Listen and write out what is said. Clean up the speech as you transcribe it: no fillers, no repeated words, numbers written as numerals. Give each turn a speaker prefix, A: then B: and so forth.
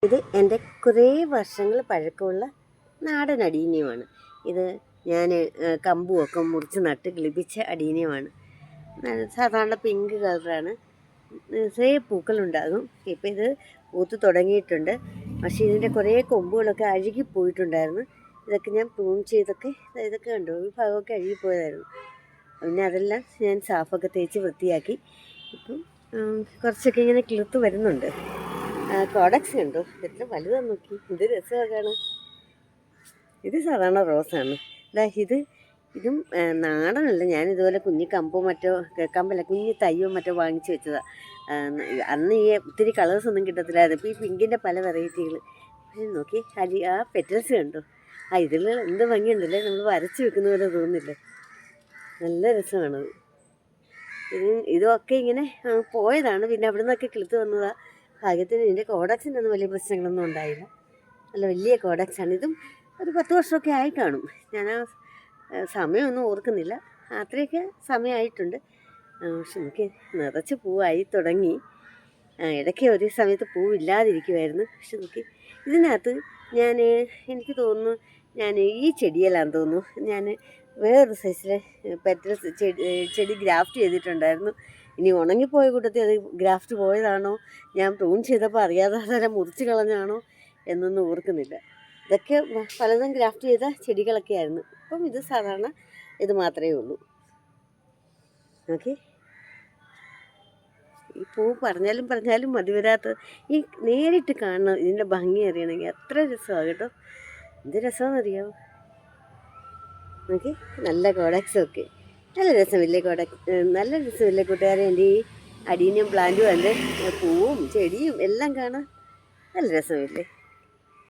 A: ഇത് എൻ്റെ കുറേ വർഷങ്ങൾ പഴക്കമുള്ള നാടൻ അടീനിയമാണ്. ഇത് ഞാൻ കമ്പുമൊക്കെ മുറിച്ച് നട്ട് കിളിപ്പിച്ച അടീനിയമാണ്. സാധാരണ പിങ്ക് കളറാണ്. നിറയെ പൂക്കളുണ്ടാകും. ഇപ്പം ഇത് പൂത്ത് തുടങ്ങിയിട്ടുണ്ട്. പക്ഷേ ഇതിൻ്റെ കുറേ കൊമ്പുകളൊക്കെ അഴുകിപ്പോയിട്ടുണ്ടായിരുന്നു. ഇതൊക്കെ ഞാൻ പ്രൂൺ ചെയ്തൊക്കെ ഇതൊക്കെ കണ്ടു, ഈ ഭാഗമൊക്കെ അഴുകിപ്പോയതായിരുന്നു. പിന്നെ അതെല്ലാം ഞാൻ സാഫൊക്കെ തേച്ച് വൃത്തിയാക്കി. ഇപ്പം കുറച്ചൊക്കെ ഇങ്ങനെ കിളുത്ത് വരുന്നുണ്ട്. കോഡക്സ് കണ്ടോ, എത്ര വലുതാന്ന് നോക്കി, ഇത് രസമാണ്. ഇത് സാധാരണ റോസാണ്. ഇതും നാടനല്ല. ഞാനിതുപോലെ കുഞ്ഞി കമ്പോ മറ്റോ, കമ്പല്ല, കുഞ്ഞി തയ്യോ മറ്റോ വാങ്ങിച്ച് വെച്ചതാണ്. അന്ന് ഈ ഒത്തിരി കളേഴ്സൊന്നും കിട്ടത്തില്ലായിരുന്നു. ഇപ്പോൾ ഈ പിങ്കിൻ്റെ പല വെറൈറ്റികൾ നോക്കി. ആ പെറ്റൽസ് കണ്ടോ, ഇതിൽ എന്ത് ഭംഗിയുണ്ടല്ലേ, നമ്മൾ വരച്ച് വെക്കുന്ന പോലെ തോന്നുന്നില്ലേ, നല്ല രസമാണത്. ഇതൊക്കെ ഇങ്ങനെ പോയതാണ്, പിന്നെ അവിടെ നിന്നൊക്കെ കിളുത്ത് വന്നതാണ്. ഭാഗ്യത്തിന് ഇതിൻ്റെ കോഡക്സിനൊന്നും വലിയ പ്രശ്നങ്ങളൊന്നും ഉണ്ടായില്ല. നല്ല വലിയ കോഡക്സാണ്. ഇതും ഒരു 10 വർഷമൊക്കെ ആയി കാണും. ഞാൻ ആ സമയമൊന്നും ഓർക്കുന്നില്ല, അത്രയൊക്കെ സമയമായിട്ടുണ്ട്. പക്ഷെ എനിക്ക് നിറച്ച് പൂവായി തുടങ്ങി. ഇടയ്ക്ക് ഒരു സമയത്ത് പൂവില്ലാതിരിക്കുമായിരുന്നു. പക്ഷെ നോക്കി, ഇതിനകത്ത് എനിക്ക് തോന്നുന്നു ഞാൻ ഈ ചെടിയിലാന്ന് തോന്നുന്നു, ഞാൻ വേറൊരു സൈസിലെ പെറ്റൽസ് ചെടി ഗ്രാഫ്റ്റ് ചെയ്തിട്ടുണ്ടായിരുന്നു. ഇനി ഉണങ്ങിപ്പോയ കൂട്ടത്തിൽ അത് ഗ്രാഫ്റ്റ് പോയതാണോ, ഞാൻ പ്രൂൺ ചെയ്തപ്പോൾ അറിയാതെ തന്നെ മുറിച്ച് കളഞ്ഞാണോ എന്നൊന്നും ഓർക്കുന്നില്ല. ഇതൊക്കെ പലതും ഗ്രാഫ്റ്റ് ചെയ്ത ചെടികളൊക്കെ ആയിരുന്നു. ഇപ്പം ഇത് സാധാരണ ഇത് മാത്രമേ ഉള്ളൂ. ഓക്കെ, ഈ പൂ പറഞ്ഞാലും മതി വരാത്ത, ഈ നേരിട്ട് കാണണം, ഇതിൻ്റെ ഭംഗി അറിയണമെങ്കിൽ അത്ര രസമാണ് കേട്ടോ. എന്ത് രസമാണെന്നറിയാമോ. ഓക്കെ, നല്ല കോഡക്സൊക്കെ നല്ല രസമില്ലേ, നല്ല രസമില്ലേ കൂട്ടുകാരെ. എൻ്റെ ഈ അടീനിയം പ്ലാന്റും എൻ്റെ പൂവും ചെടിയും എല്ലാം കാണാൻ നല്ല രസമില്ലേ.